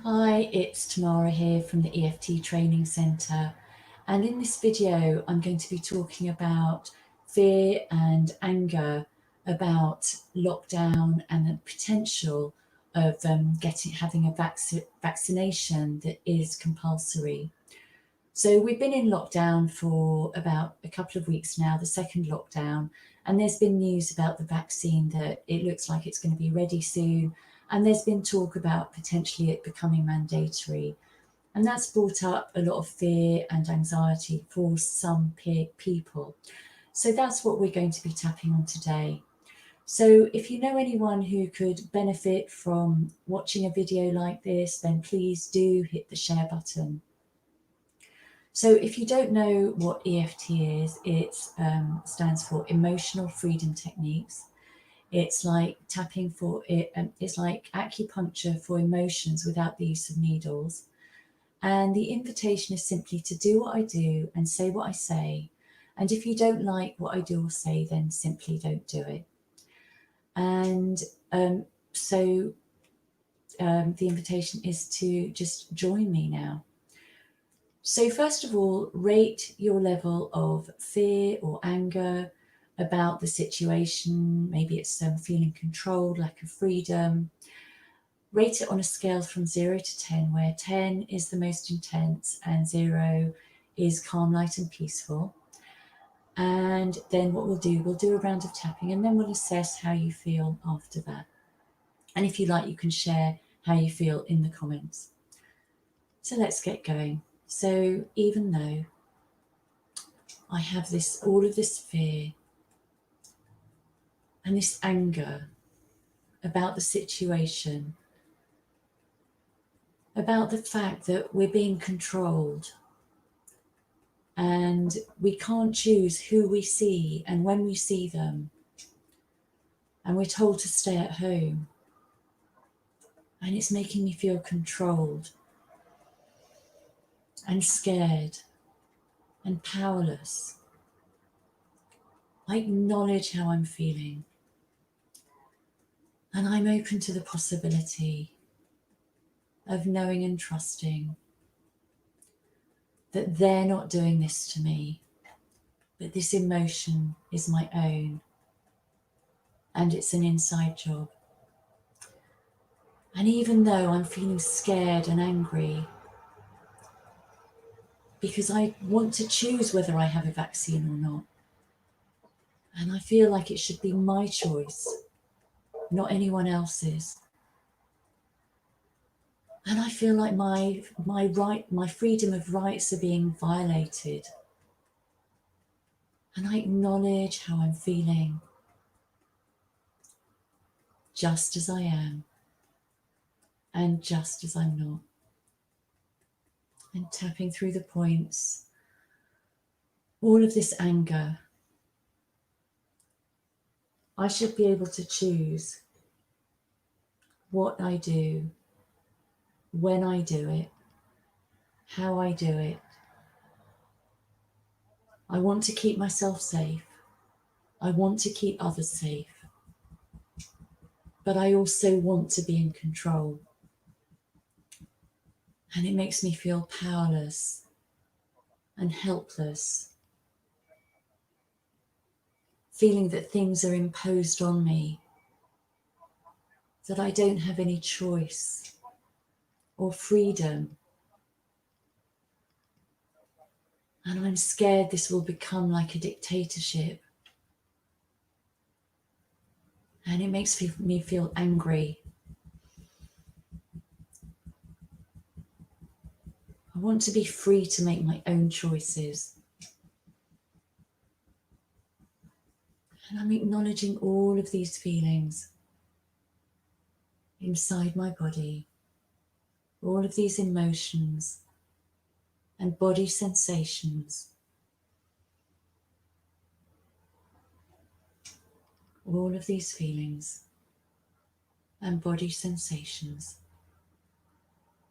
Hi, it's Tamara here from the EFT Training Centre, and in this video I'm going to be talking about fear and anger about lockdown and the potential of having a vaccination that is compulsory. So we've been in lockdown for about a couple of weeks now, the second lockdown, and there's been news about the vaccine that it looks like it's going to be ready soon. And there's been talk about potentially it becoming mandatory. And that's brought up a lot of fear and anxiety for some people. So that's what we're going to be tapping on today. So if you know anyone who could benefit from watching a video like this, then please do hit the share button. So if you don't know what EFT is, it stands for Emotional Freedom Techniques. It's like tapping for it, it's like acupuncture for emotions without the use of needles. And the invitation is simply to do what I do and say what I say. And if you don't like what I do or say, then simply don't do it. And the invitation is to just join me now. So first of all, rate your level of fear or anger about the situation. Maybe it's feeling controlled, lack of freedom. Rate it on a scale from 0 to 10, where 10 is the most intense and 0 is calm, light and peaceful. And then what we'll do a round of tapping, and then we'll assess how you feel after that. And if you like, you can share how you feel in the comments. So let's get going. So even though I have all of this fear and this anger about the situation, about the fact that we're being controlled and we can't choose who we see and when we see them, and we're told to stay at home, and it's making me feel controlled and scared and powerless. I acknowledge how I'm feeling, and I'm open to the possibility of knowing and trusting that they're not doing this to me, but this emotion is my own, and it's an inside job. And even though I'm feeling scared and angry, because I want to choose whether I have a vaccine or not, and I feel like it should be my choice, not anyone else's. And I feel like my freedom of rights are being violated. And I acknowledge how I'm feeling, just as I am, and just as I'm not. And tapping through the points, all of this anger, I should be able to choose what I do, when I do it, how I do it. I want to keep myself safe. I want to keep others safe. But I also want to be in control. And it makes me feel powerless and helpless, feeling that things are imposed on me, that I don't have any choice or freedom. And I'm scared this will become like a dictatorship. And it makes me feel angry. I want to be free to make my own choices. And I'm acknowledging all of these feelings inside my body, all of these emotions and body sensations, all of these feelings and body sensations,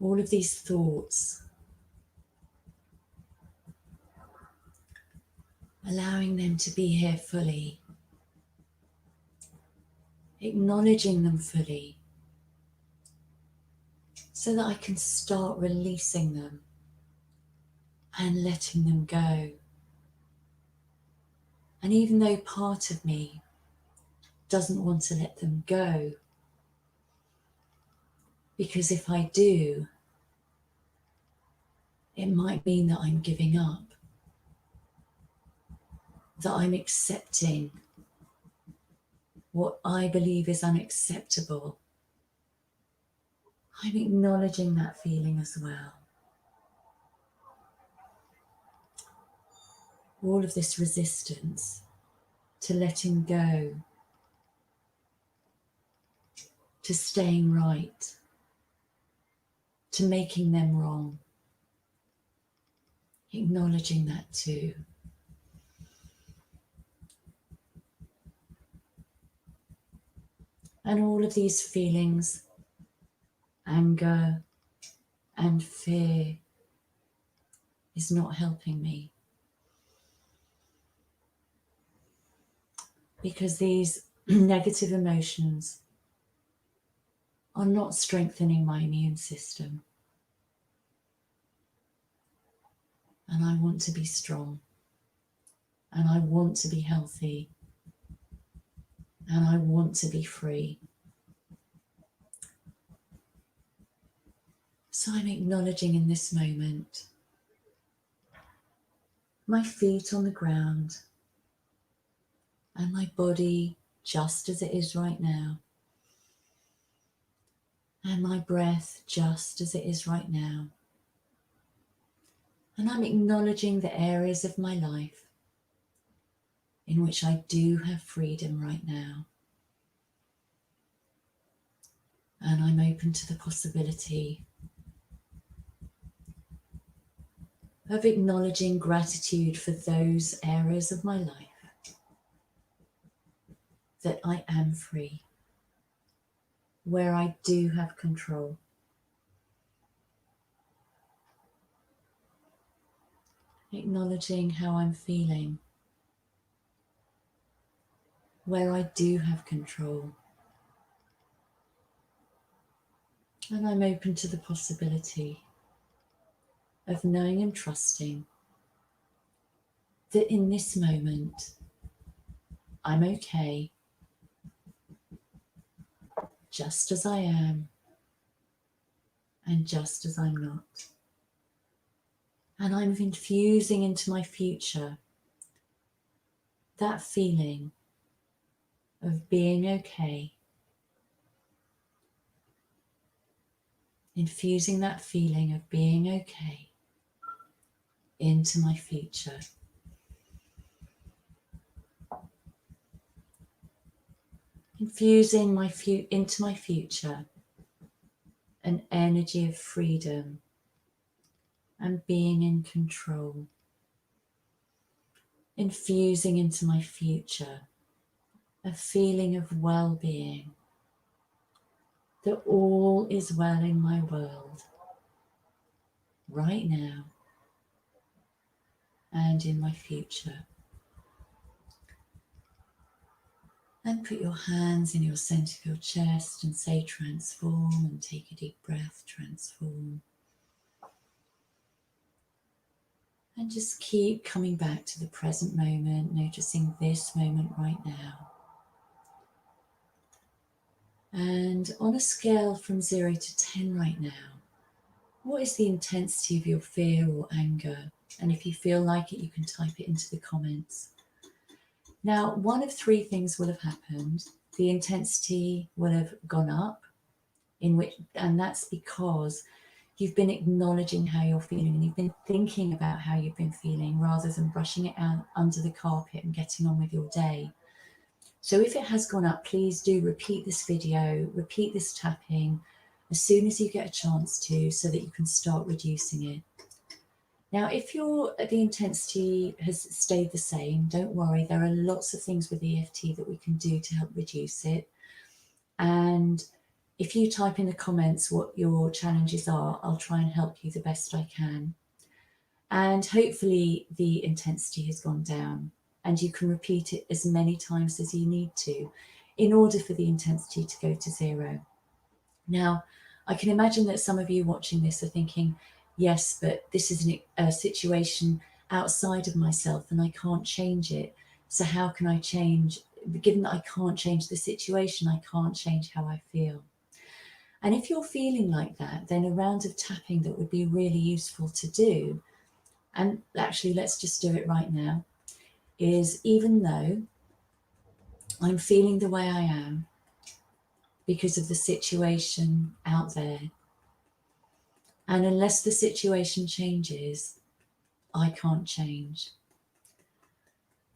all of these thoughts, allowing them to be here fully, acknowledging them fully, so that I can start releasing them and letting them go. And even though part of me doesn't want to let them go, because if I do, it might mean that I'm giving up, that I'm accepting what I believe is unacceptable. I'm acknowledging that feeling as well. All of this resistance to letting go, to staying right, to making them wrong. Acknowledging that too. And all of these feelings, anger and fear, is not helping me. Because these negative emotions are not strengthening my immune system. And I want to be strong. And I want to be healthy. And I want to be free. So I'm acknowledging in this moment my feet on the ground and my body just as it is right now, and my breath just as it is right now. And I'm acknowledging the areas of my life in which I do have freedom right now. And I'm open to the possibility of acknowledging gratitude for those areas of my life that I am free, where I do have control. Acknowledging how I'm feeling, where I do have control. And I'm open to the possibility of knowing and trusting that in this moment, I'm okay, just as I am, and just as I'm not. And I'm infusing into my future that feeling of being okay, infusing that feeling of being okay into my future. Infusing into my future an energy of freedom and being in control. Infusing into my future a feeling of well-being, that all is well in my world right now and in my future. And put your hands in your center of your chest and say transform, and take a deep breath, transform. And just keep coming back to the present moment, noticing this moment right now. And on a scale from 0 to 10 right now, what is the intensity of your fear or anger? And if you feel like it, you can type it into the comments. Now, one of three things will have happened. The intensity will have gone up, and that's because you've been acknowledging how you're feeling, and you've been thinking about how you've been feeling rather than brushing it out under the carpet and getting on with your day. So if it has gone up, please do repeat this video, repeat this tapping as soon as you get a chance to, so that you can start reducing it. Now, if the intensity has stayed the same, don't worry. There are lots of things with EFT that we can do to help reduce it. And if you type in the comments what your challenges are, I'll try and help you the best I can. And hopefully the intensity has gone down, and you can repeat it as many times as you need to in order for the intensity to go to 0. Now, I can imagine that some of you watching this are thinking, yes, but this is a situation outside of myself and I can't change it. So how can I change? Given that I can't change the situation, I can't change how I feel. And if you're feeling like that, then a round of tapping that would be really useful to do, and actually let's just do it right now, is even though I'm feeling the way I am because of the situation out there, and unless the situation changes, I can't change.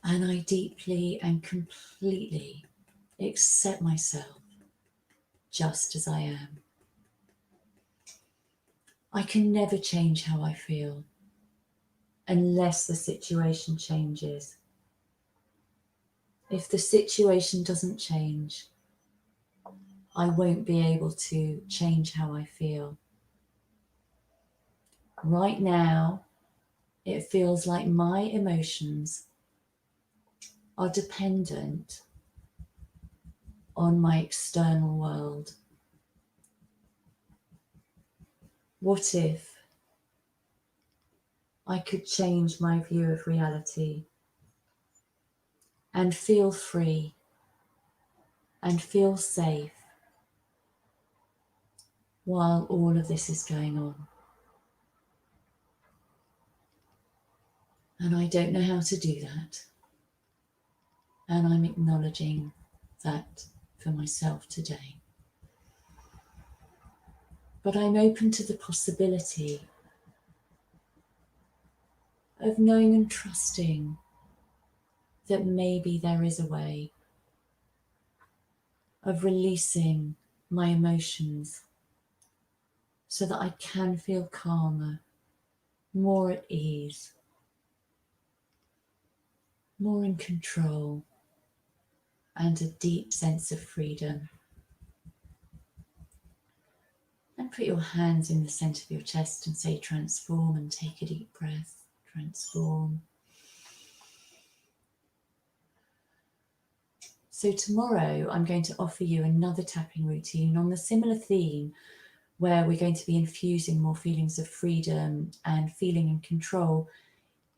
And I deeply and completely accept myself just as I am. I can never change how I feel unless the situation changes. If the situation doesn't change, I won't be able to change how I feel. Right now, it feels like my emotions are dependent on my external world. What if I could change my view of reality and feel free and feel safe while all of this is going on? And I don't know how to do that. And I'm acknowledging that for myself today. But I'm open to the possibility of knowing and trusting that maybe there is a way of releasing my emotions so that I can feel calmer, more at ease, more in control, and a deep sense of freedom. And put your hands in the centre of your chest and say transform, and take a deep breath. Transform. So tomorrow I'm going to offer you another tapping routine on the similar theme, where we're going to be infusing more feelings of freedom and feeling in control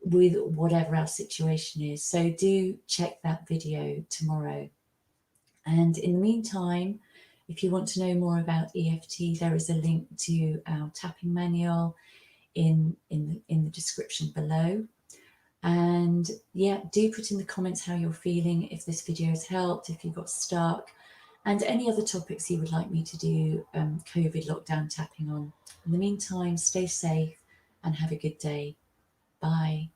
with whatever our situation is. So do check that video tomorrow. And in the meantime, if you want to know more about EFT, there is a link to our tapping manual in the description below. And yeah, do put in the comments how you're feeling, if this video has helped, if you got stuck, and any other topics you would like me to do COVID lockdown tapping on. In the meantime, stay safe and have a good day. Bye.